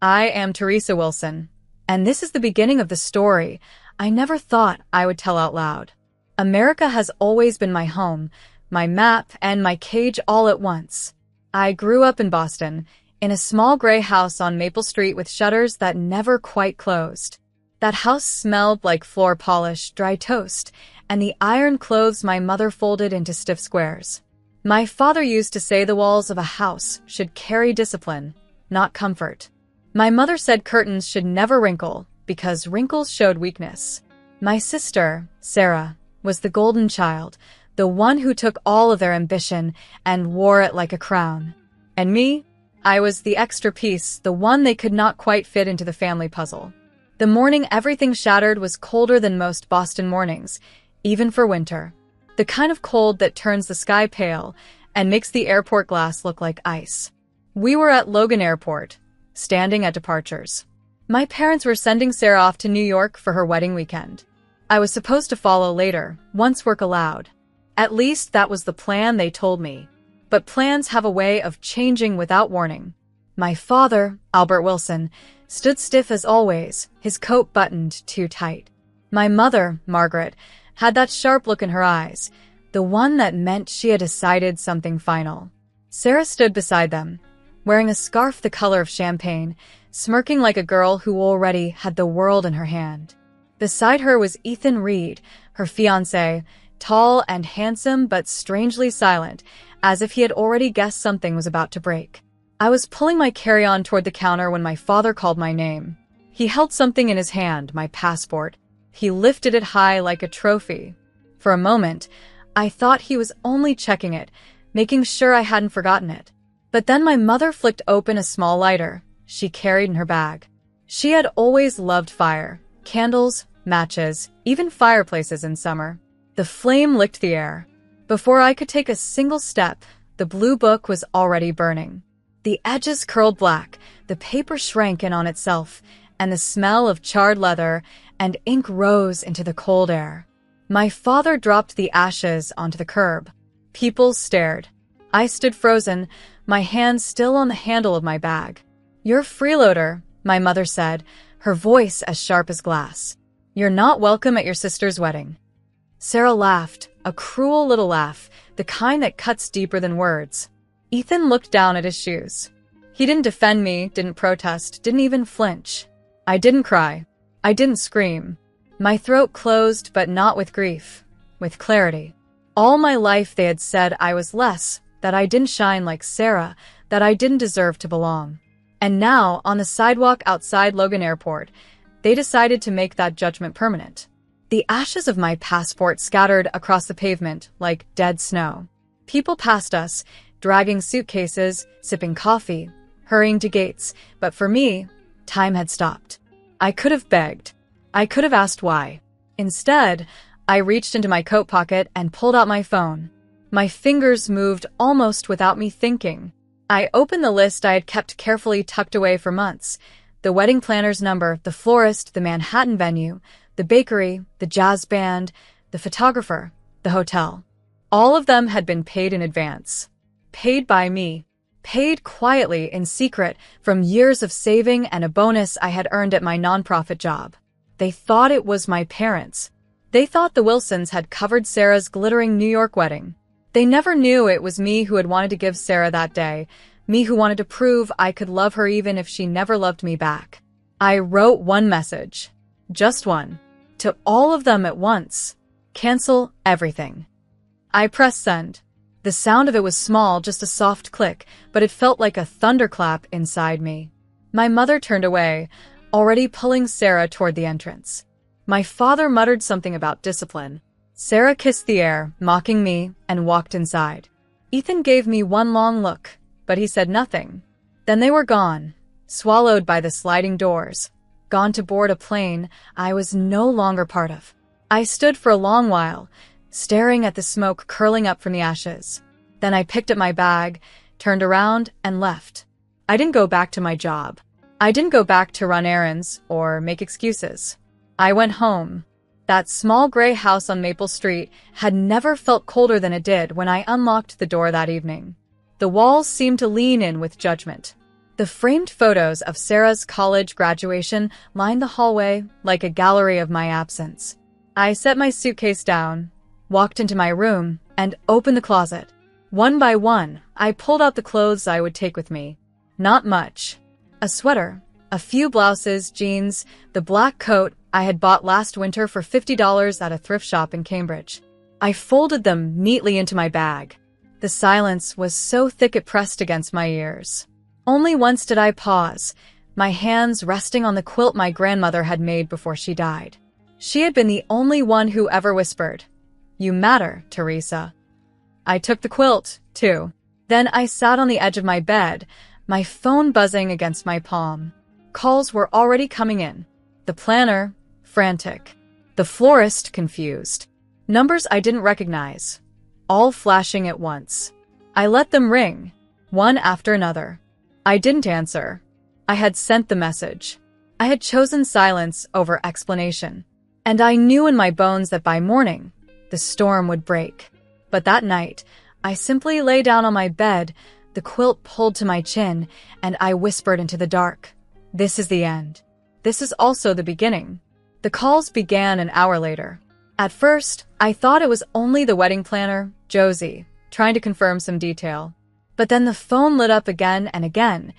I am Teresa Wilson, and this is the beginning of the story I never thought I would tell out loud. America has always been my home, my map, and my cage all at once. I grew up in Boston, in a small gray house on Maple Street with shutters that never quite closed. That house smelled like floor polish, dry toast, and the iron clothes my mother folded into stiff squares. My father used to say the walls of a house should carry discipline, not comfort. My mother said curtains should never wrinkle, because wrinkles showed weakness. My sister, Sarah, was the golden child, the one who took all of their ambition and wore it like a crown. And me? I was the extra piece, the one they could not quite fit into the family puzzle. The morning everything shattered was colder than most Boston mornings, even for winter. The kind of cold that turns the sky pale and makes the airport glass look like ice. We were at Logan Airport, standing at departures. My parents were sending Sarah off to New York for her wedding weekend. I was supposed to follow later, once work allowed. At least that was the plan they told me. But plans have a way of changing without warning. My father, Albert Wilson, stood stiff as always, his coat buttoned too tight. My mother, Margaret, had that sharp look in her eyes, the one that meant she had decided something final. Sarah stood beside them, wearing a scarf the color of champagne, smirking like a girl who already had the world in her hand. Beside her was Ethan Reed, her fiancé, tall and handsome but strangely silent, as if he had already guessed something was about to break. I was pulling my carry-on toward the counter when my father called my name. He held something in his hand, my passport. He lifted it high like a trophy. For a moment, I thought he was only checking it, making sure I hadn't forgotten it. But then my mother flicked open a small lighter she carried in her bag. She had always loved fire, candles, matches, even fireplaces in summer. The flame licked the air. Before I could take a single step, the blue book was already burning. The edges curled black, the paper shrank in on itself, and the smell of charred leather and ink rose into the cold air. My father dropped the ashes onto the curb. People stared. I stood frozen, my hand still on the handle of my bag. "You're a freeloader," my mother said, her voice as sharp as glass. "You're not welcome at your sister's wedding." Sarah laughed, a cruel little laugh, the kind that cuts deeper than words. Ethan looked down at his shoes. He didn't defend me, didn't protest, didn't even flinch. I didn't cry. I didn't scream. My throat closed, but not with grief, with clarity. All my life they had said I was less, that I didn't shine like Sarah, that I didn't deserve to belong. And now, on the sidewalk outside Logan Airport, they decided to make that judgment permanent. The ashes of my passport scattered across the pavement like dead snow. People passed us, dragging suitcases, sipping coffee, hurrying to gates, but for me, time had stopped. I could have begged. I could have asked why. Instead, I reached into my coat pocket and pulled out my phone. My fingers moved almost without me thinking. I opened the list I had kept carefully tucked away for months. The wedding planner's number, the florist, the Manhattan venue, the bakery, the jazz band, the photographer, the hotel. All of them had been paid in advance. Paid by me. Paid quietly in secret from years of saving and a bonus I had earned at my nonprofit job. They thought it was my parents. They thought the Wilsons had covered Sarah's glittering New York wedding. They never knew it was me who had wanted to give Sarah that day, me who wanted to prove I could love her even if she never loved me back. I wrote one message. Just one. To all of them at once. Cancel everything. I pressed send. The sound of it was small, just a soft click, but it felt like a thunderclap inside me. My mother turned away, already pulling Sarah toward the entrance. My father muttered something about discipline. Sarah kissed the air, mocking me, and walked inside. Ethan gave me one long look, but he said nothing. Then they were gone, swallowed by the sliding doors, gone to board a plane I was no longer part of. I stood for a long while, staring at the smoke curling up from the ashes. Then I picked up my bag, turned around, and left. I didn't go back to my job. I didn't go back to run errands or make excuses. I went home. That small gray house on Maple Street had never felt colder than it did when I unlocked the door that evening. The walls seemed to lean in with judgment. The framed photos of Sarah's college graduation lined the hallway like a gallery of my absence. I set my suitcase down, walked into my room, and opened the closet. One by one, I pulled out the clothes I would take with me. Not much. A sweater, a few blouses, jeans, the black coat I had bought last winter for $50 at a thrift shop in Cambridge. I folded them neatly into my bag. The silence was so thick it pressed against my ears. Only once did I pause, my hands resting on the quilt my grandmother had made before she died. She had been the only one who ever whispered, "You matter, Teresa." I took the quilt, too. Then I sat on the edge of my bed, my phone buzzing against my palm. Calls were already coming in. The planner, frantic. The florist, confused. Numbers I didn't recognize, all flashing at once. I let them ring, one after another. I didn't answer. I had sent the message. I had chosen silence over explanation. And I knew in my bones that by morning, the storm would break. But that night, I simply lay down on my bed, the quilt pulled to my chin, and I whispered into the dark. This is the end. This is also the beginning. The calls began an hour later. At first, I thought it was only the wedding planner, Josie, trying to confirm some detail. But then the phone lit up again and again,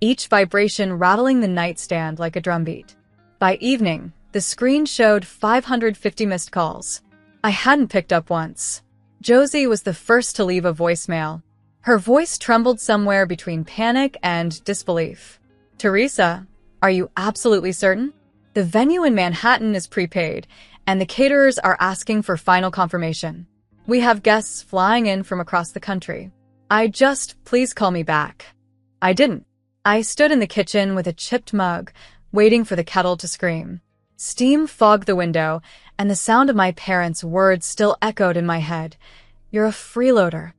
each vibration rattling the nightstand like a drumbeat. By evening, the screen showed 550 missed calls. I hadn't picked up once. Josie was the first to leave a voicemail. Her voice trembled somewhere between panic and disbelief. "Teresa, are you absolutely certain? The venue in Manhattan is prepaid, and the caterers are asking for final confirmation. We have guests flying in from across the country. Please call me back." I didn't. I stood in the kitchen with a chipped mug, waiting for the kettle to scream. Steam fogged the window, and the sound of my parents' words still echoed in my head. "You're a freeloader."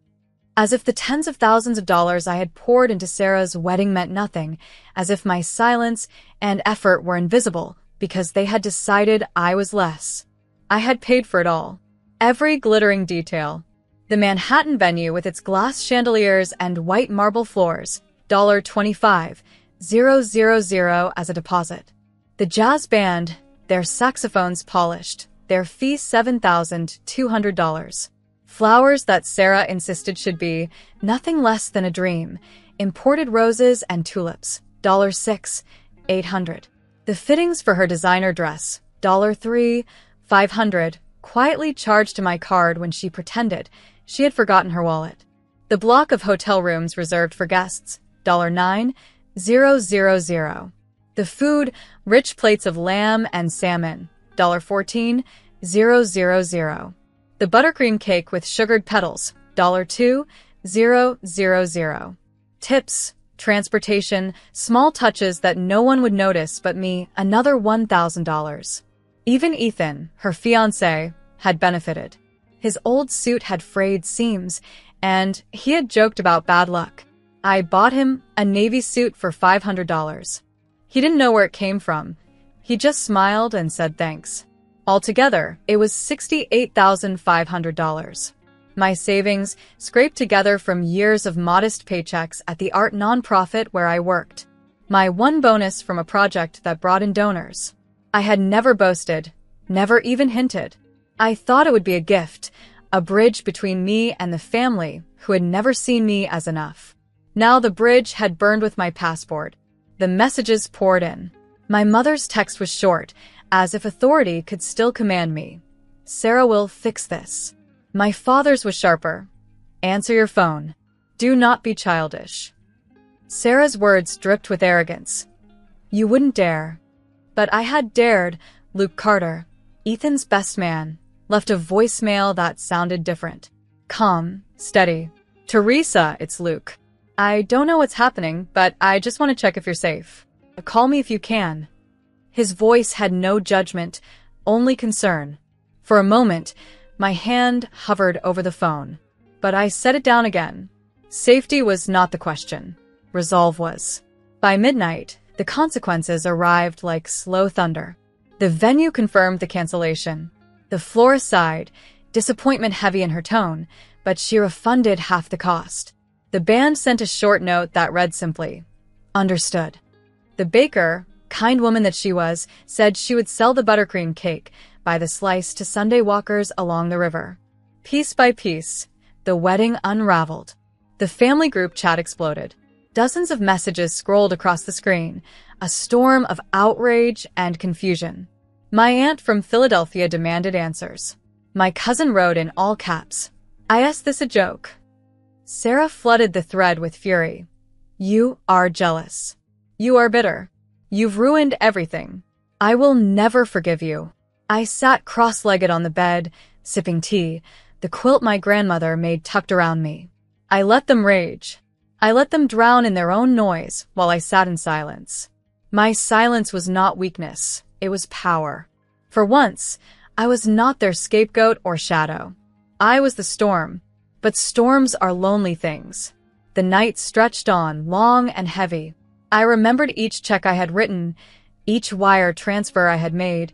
As if the tens of thousands of dollars I had poured into Sarah's wedding meant nothing, as if my silence and effort were invisible because they had decided I was less. I had paid for it all. Every glittering detail. The Manhattan venue with its glass chandeliers and white marble floors, $25,000 as a deposit. The jazz band, their saxophones polished, their fee $7,200. Flowers that Sarah insisted should be nothing less than a dream, imported roses and tulips, $6,800. The fittings for her designer dress, $3,500, quietly charged to my card when she pretended she had forgotten her wallet. The block of hotel rooms reserved for guests, $9,000. The food, rich plates of lamb and salmon, $14,000. The buttercream cake with sugared petals, $2,000. Tips, transportation, small touches that no one would notice but me, another $1,000. Even Ethan, her fiancé, had benefited. His old suit had frayed seams, and he had joked about bad luck. I bought him a navy suit for $500. He didn't know where it came from. He just smiled and said thanks. Altogether, it was $68,500. My savings, scraped together from years of modest paychecks at the art nonprofit where I worked. My one bonus from a project that brought in donors. I had never boasted, never even hinted. I thought it would be a gift, a bridge between me and the family who had never seen me as enough. Now the bridge had burned with my passport. The messages poured in. My mother's text was short, as if authority could still command me. "Sarah will fix this." My father's was sharper. "Answer your phone. Do not be childish." Sarah's words dripped with arrogance. "You wouldn't dare." But I had dared. Luke Carter, Ethan's best man, left a voicemail that sounded different. Calm, steady. "Teresa, it's Luke. I don't know what's happening, but I just want to check if you're safe. Call me if you can." His voice had no judgment, only concern. For a moment, my hand hovered over the phone, but I set it down again. Safety was not the question. Resolve was. By midnight, the consequences arrived like slow thunder. The venue confirmed the cancellation. The florist sighed, disappointment heavy in her tone, but she refunded half the cost. The band sent a short note that read simply, Understood. The baker, kind woman that she was, said she would sell the buttercream cake by the slice to Sunday walkers along the river. Piece by piece, the wedding unraveled. The family group chat exploded. Dozens of messages scrolled across the screen, a storm of outrage and confusion. My aunt from Philadelphia demanded answers. My cousin wrote in all caps, "Is this a joke?" Sarah flooded the thread with fury. "You are jealous. You are bitter. You've ruined everything. I will never forgive you." I sat cross-legged on the bed, sipping tea, the quilt my grandmother made tucked around me. I let them rage. I let them drown in their own noise while I sat in silence. My silence was not weakness, it was power. For once, I was not their scapegoat or shadow. I was the storm, but storms are lonely things. The night stretched on, long and heavy. I remembered each check I had written, each wire transfer I had made,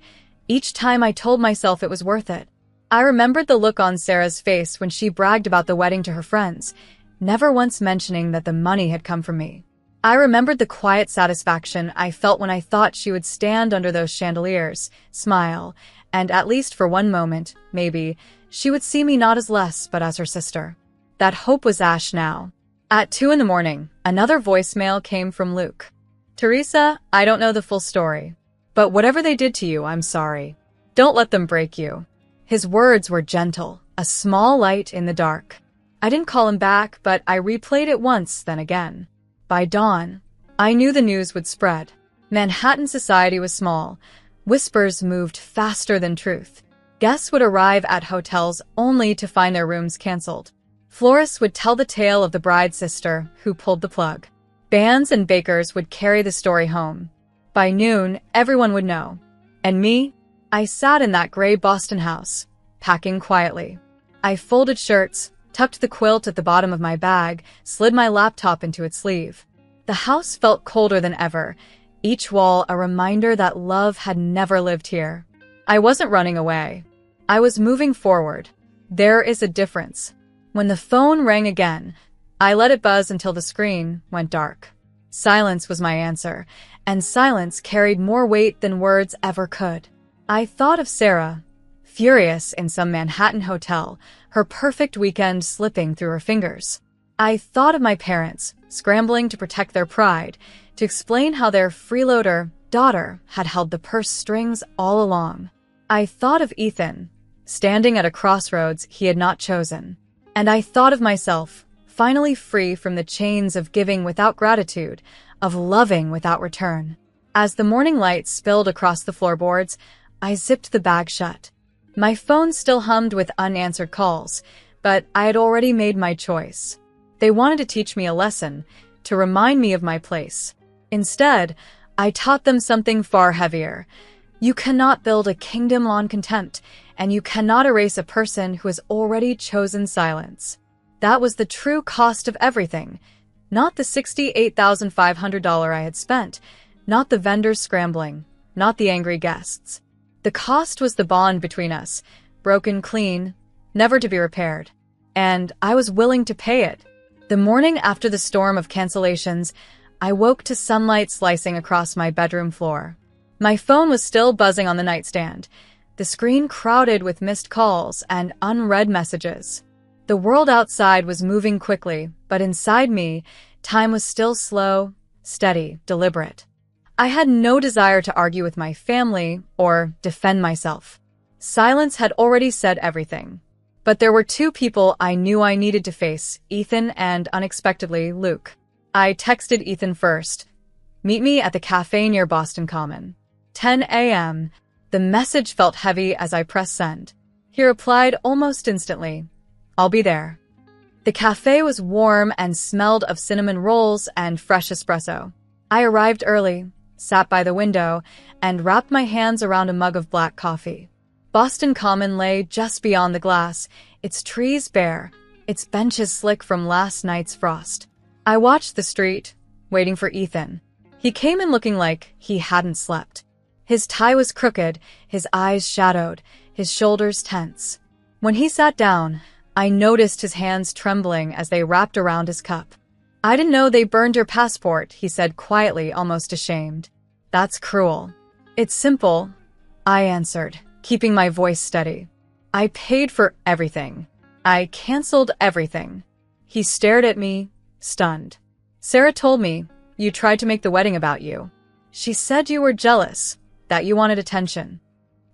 each time I told myself it was worth it. I remembered the look on Sarah's face when she bragged about the wedding to her friends, never once mentioning that the money had come from me. I remembered the quiet satisfaction I felt when I thought she would stand under those chandeliers, smile, and at least for one moment, maybe, she would see me not as less but as her sister. That hope was ash now. At 2 a.m, another voicemail came from Luke. "Teresa, I don't know the full story, but whatever they did to you, I'm sorry. Don't let them break you." His words were gentle, a small light in the dark. I didn't call him back, but I replayed it once, then again. By dawn, I knew the news would spread. Manhattan society was small. Whispers moved faster than truth. Guests would arrive at hotels only to find their rooms canceled. Florists would tell the tale of the bride's sister who pulled the plug. Bands and bakers would carry the story home. By noon, everyone would know. And me? I sat in that gray Boston house, packing quietly. I folded shirts, tucked the quilt at the bottom of my bag, slid my laptop into its sleeve. The house felt colder than ever, each wall a reminder that love had never lived here. I wasn't running away. I was moving forward. There is a difference. When the phone rang again, I let it buzz until the screen went dark. Silence was my answer, and silence carried more weight than words ever could. I thought of Sarah, furious in some Manhattan hotel, her perfect weekend slipping through her fingers. I thought of my parents, scrambling to protect their pride, to explain how their freeloader daughter had held the purse strings all along. I thought of Ethan, standing at a crossroads he had not chosen. And I thought of myself, finally free from the chains of giving without gratitude, of loving without return. As the morning light spilled across the floorboards, I zipped the bag shut. My phone still hummed with unanswered calls, but I had already made my choice. They wanted to teach me a lesson, to remind me of my place. Instead, I taught them something far heavier. You cannot build a kingdom on contempt, and you cannot erase a person who has already chosen silence. That was the true cost of everything. Not the $68,500 I had spent, not the vendors scrambling, not the angry guests. The cost was the bond between us, broken clean, never to be repaired. And I was willing to pay it. The morning after the storm of cancellations, I woke to sunlight slicing across my bedroom floor. My phone was still buzzing on the nightstand, the screen crowded with missed calls and unread messages. The world outside was moving quickly, but inside me, time was still slow, steady, deliberate. I had no desire to argue with my family or defend myself. Silence had already said everything. But there were two people I knew I needed to face, Ethan and, unexpectedly, Luke. I texted Ethan first. "Meet me at the cafe near Boston Common. 10 a.m. The message felt heavy as I pressed send. He replied almost instantly, "I'll be there." The cafe was warm and smelled of cinnamon rolls and fresh espresso. I arrived early, sat by the window, and wrapped my hands around a mug of black coffee. Boston Common lay just beyond the glass, its trees bare, its benches slick from last night's frost. I watched the street, waiting for Ethan. He came in looking like he hadn't slept. His tie was crooked, his eyes shadowed, his shoulders tense. When he sat down, I noticed his hands trembling as they wrapped around his cup. I didn't know they burned your passport, he said quietly, almost ashamed. That's cruel. It's simple, I answered, keeping my voice steady. I paid for everything. I canceled everything. He stared at me, stunned. Sarah told me you tried to make the wedding about you. She said you were jealous, that you wanted attention.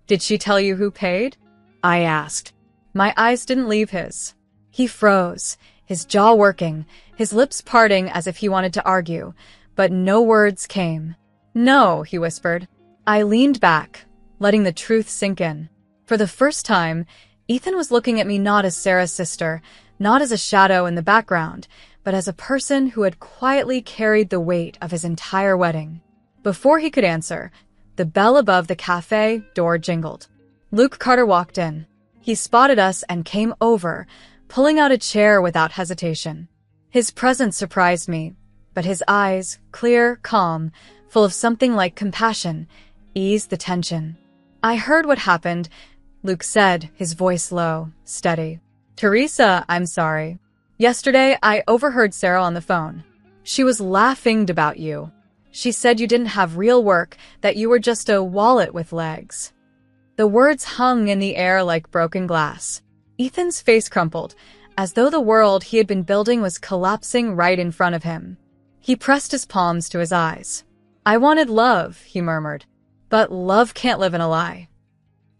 Did she tell you who paid? I asked. My eyes didn't leave his. He froze, his jaw working, his lips parting as if he wanted to argue, but no words came. No, he whispered. I leaned back, letting the truth sink in. For the first time, Ethan was looking at me not as Sarah's sister, not as a shadow in the background, but as a person who had quietly carried the weight of his entire wedding. Before he could answer, the bell above the cafe door jingled. Luke Carter walked in. He spotted us and came over, pulling out a chair without hesitation. His presence surprised me, but his eyes, clear, calm, full of something like compassion, eased the tension. I heard what happened, Luke said, his voice low, steady. Teresa, I'm sorry. Yesterday, I overheard Sarah on the phone. She was laughing about you. She said you didn't have real work, that you were just a wallet with legs. The words hung in the air like broken glass. Ethan's face crumpled, as though the world he had been building was collapsing right in front of him. He pressed his palms to his eyes. I wanted love, he murmured. But love can't live in a lie.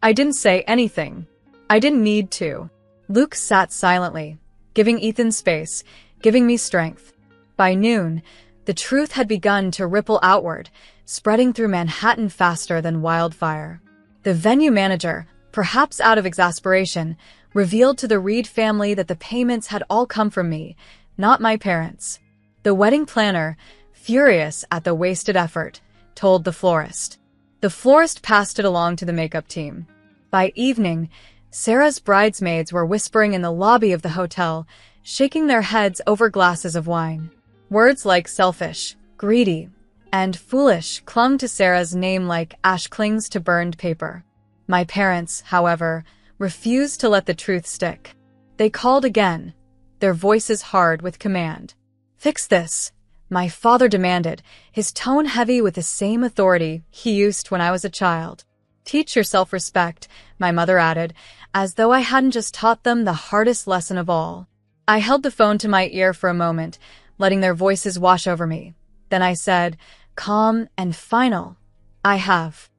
I didn't say anything. I didn't need to. Luke sat silently, giving Ethan space, giving me strength. By noon, the truth had begun to ripple outward, spreading through Manhattan faster than wildfire. The venue manager, perhaps out of exasperation, revealed to the Reed family that the payments had all come from me, not my parents. The wedding planner, furious at the wasted effort, told the florist. The florist passed it along to the makeup team. By evening, Sarah's bridesmaids were whispering in the lobby of the hotel, shaking their heads over glasses of wine. Words like selfish, greedy, and foolish clung to Sarah's name like ash clings to burned paper. My parents, however, refused to let the truth stick. They called again, their voices hard with command. Fix this, my father demanded, his tone heavy with the same authority he used when I was a child. Teach your self-respect, my mother added, as though I hadn't just taught them the hardest lesson of all. I held the phone to my ear for a moment, letting their voices wash over me. Then I said, calm and final, I have.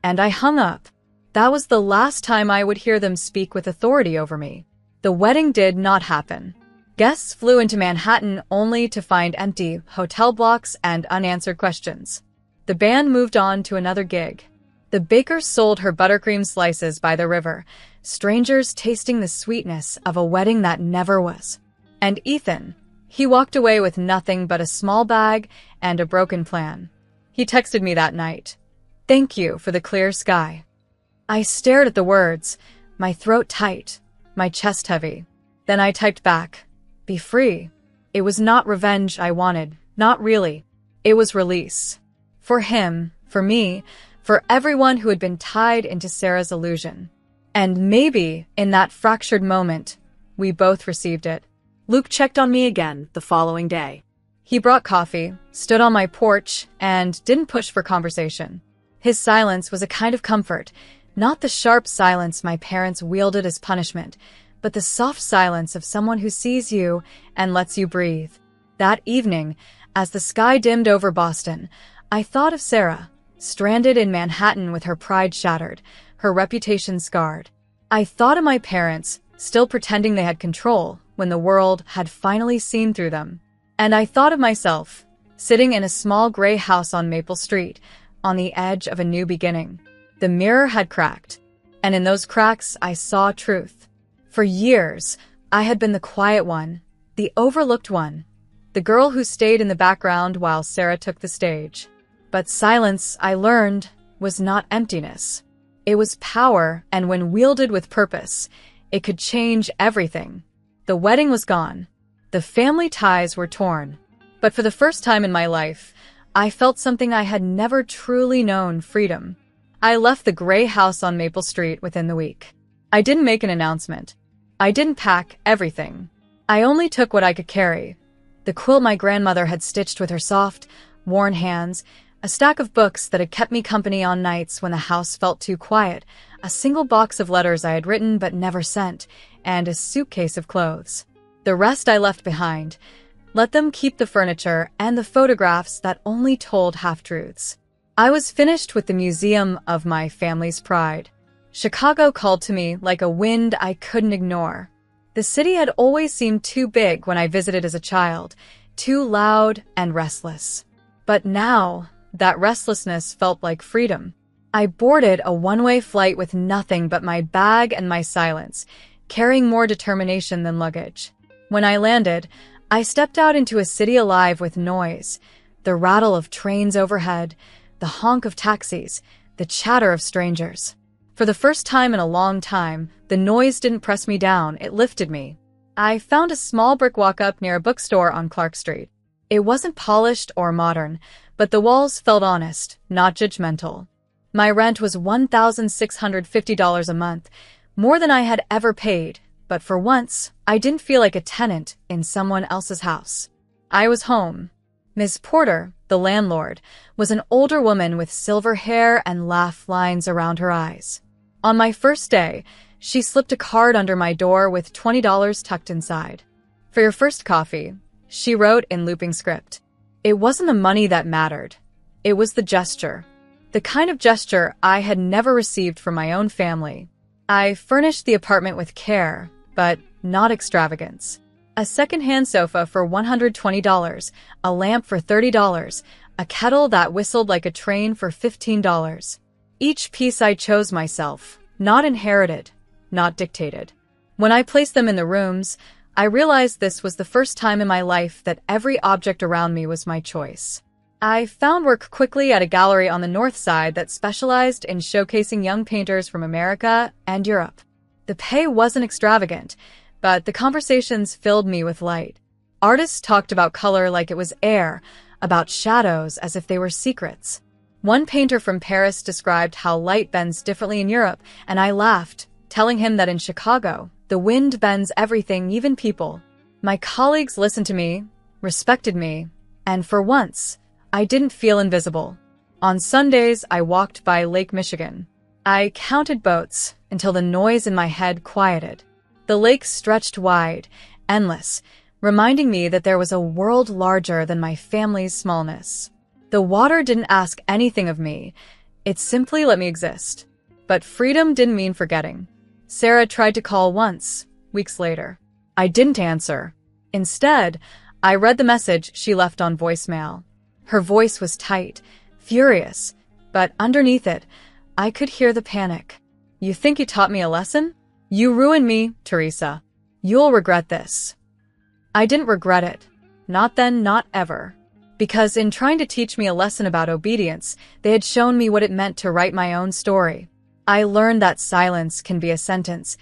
And I hung up. That was the last time I would hear them speak with authority over me. The wedding did not happen. Guests flew into Manhattan only to find empty hotel blocks and unanswered questions. The band moved on to another gig. The baker sold her buttercream slices by the river, strangers tasting the sweetness of a wedding that never was. And Ethan, he walked away with nothing but a small bag and a broken plan. He texted me that night. Thank you for the clear sky. I stared at the words, my throat tight, my chest heavy. Then I typed back, be free. It was not revenge I wanted, not really. It was release. For him, for me, for everyone who had been tied into Sarah's illusion. And maybe, in that fractured moment, we both received it. Luke checked on me again the following day. He brought coffee, stood on my porch, and didn't push for conversation. His silence was a kind of comfort, not the sharp silence my parents wielded as punishment, but the soft silence of someone who sees you and lets you breathe. That evening, as the sky dimmed over Boston, I thought of Sarah, stranded in Manhattan with her pride shattered, her reputation scarred. I thought of my parents, still pretending they had control when the world had finally seen through them. And I thought of myself, sitting in a small gray house on Maple Street, on the edge of a new beginning. The mirror had cracked, and in those cracks I saw truth. For years, I had been the quiet one, the overlooked one, the girl who stayed in the background while Sarah took the stage. But silence, I learned, was not emptiness. It was power, and when wielded with purpose, it could change everything. The wedding was gone. The family ties were torn. But for the first time in my life, I felt something I had never truly known: freedom. I left the gray house on Maple Street within the week. I didn't make an announcement. I didn't pack everything. I only took what I could carry. The quilt my grandmother had stitched with her soft, worn hands, a stack of books that had kept me company on nights when the house felt too quiet, a single box of letters I had written but never sent, and a suitcase of clothes. The rest I left behind. Let them keep the furniture and the photographs that only told half-truths. I was finished with the museum of my family's pride. Chicago called to me like a wind I couldn't ignore. The city had always seemed too big when I visited as a child, too loud and restless. But now, that restlessness felt like freedom. I boarded a one-way flight with nothing but my bag and my silence, carrying more determination than luggage. When I landed, I stepped out into a city alive with noise, the rattle of trains overhead, the honk of taxis, the chatter of strangers. For the first time in a long time, the noise didn't press me down, it lifted me. I found a small brick walk-up near a bookstore on Clark Street. It wasn't polished or modern, but the walls felt honest, not judgmental. My rent was $1,650 a month, more than I had ever paid, but for once, I didn't feel like a tenant in someone else's house. I was home. Ms. Porter, the landlord, was an older woman with silver hair and laugh lines around her eyes. On my first day, she slipped a card under my door with $20 tucked inside. "For your first coffee," she wrote in looping script. It wasn't the money that mattered. It was the gesture. The kind of gesture I had never received from my own family. I furnished the apartment with care, but not extravagance. A second-hand sofa for $120, a lamp for $30, a kettle that whistled like a train for $15. Each piece I chose myself, not inherited, not dictated. When I placed them in the rooms, I realized this was the first time in my life that every object around me was my choice. I found work quickly at a gallery on the north side that specialized in showcasing young painters from America and Europe. The pay wasn't extravagant, but the conversations filled me with light. Artists talked about color like it was air, about shadows as if they were secrets. One painter from Paris described how light bends differently in Europe, and I laughed, telling him that in Chicago, the wind bends everything, even people. My colleagues listened to me, respected me, and for once, I didn't feel invisible. On Sundays, I walked by Lake Michigan. I counted boats until the noise in my head quieted. The lake stretched wide, endless, reminding me that there was a world larger than my family's smallness. The water didn't ask anything of me. It simply let me exist. But freedom didn't mean forgetting. Sarah tried to call once, weeks later. I didn't answer. Instead, I read the message she left on voicemail. Her voice was tight, furious, but underneath it, I could hear the panic. "You think you taught me a lesson? You ruined me, Teresa. You'll regret this." I didn't regret it. Not then, not ever. Because in trying to teach me a lesson about obedience, they had shown me what it meant to write my own story. I learned that silence can be a sentence,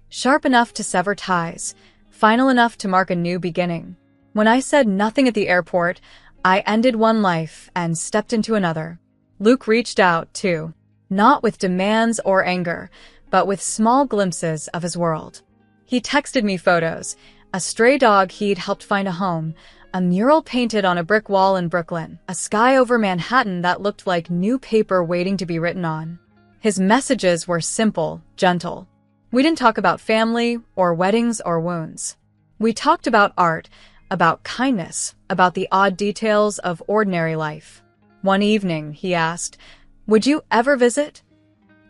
sharp enough to sever ties, final enough to mark a new beginning. When I said nothing at the airport, I ended one life and stepped into another. Luke reached out, too. Not with demands or anger, but with small glimpses of his world. He texted me photos, a stray dog he'd helped find a home, a mural painted on a brick wall in Brooklyn, a sky over Manhattan that looked like new paper waiting to be written on. His messages were simple, gentle. We didn't talk about family or weddings or wounds. We talked about art, about kindness, about the odd details of ordinary life. One evening, he asked, "Would you ever visit?"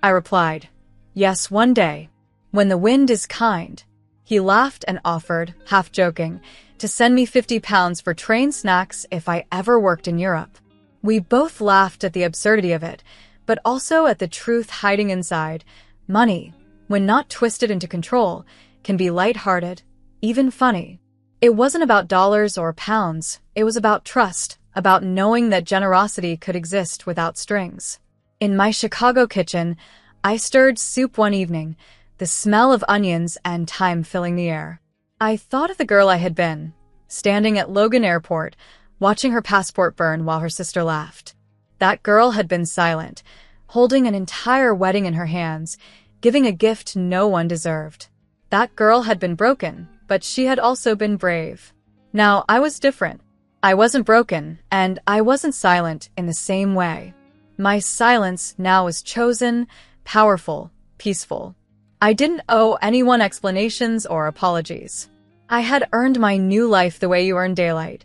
I replied, "Yes, one day, when the wind is kind." He laughed and offered, half joking, to send me £50 for train snacks if I ever worked in Europe. We both laughed at the absurdity of it, but also at the truth hiding inside. Money, when not twisted into control, can be lighthearted, even funny. It wasn't about dollars or pounds, it was about trust, about knowing that generosity could exist without strings. In my Chicago kitchen, I stirred soup one evening, the smell of onions and thyme filling the air. I thought of the girl I had been, standing at Logan Airport, watching her passport burn while her sister laughed. That girl had been silent, holding an entire wedding in her hands, giving a gift no one deserved. That girl had been broken, but she had also been brave. Now, I was different. I wasn't broken, and I wasn't silent in the same way. My silence now was chosen, powerful, peaceful. I didn't owe anyone explanations or apologies. I had earned my new life the way you earn daylight,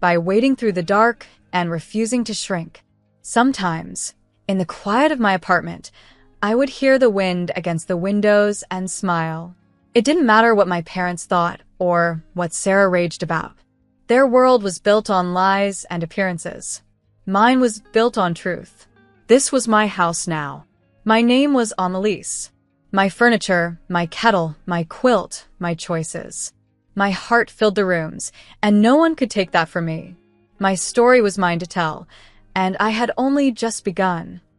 by waiting through the dark and refusing to shrink. Sometimes, in the quiet of my apartment, I would hear the wind against the windows and smile. It didn't matter what my parents thought or what Sarah raged about. Their world was built on lies and appearances. Mine was built on truth. This was my house now. My name was on the lease. My furniture, my kettle, my quilt, my choices. My heart filled the rooms, and no one could take that from me. My story was mine to tell, and I had only just begun.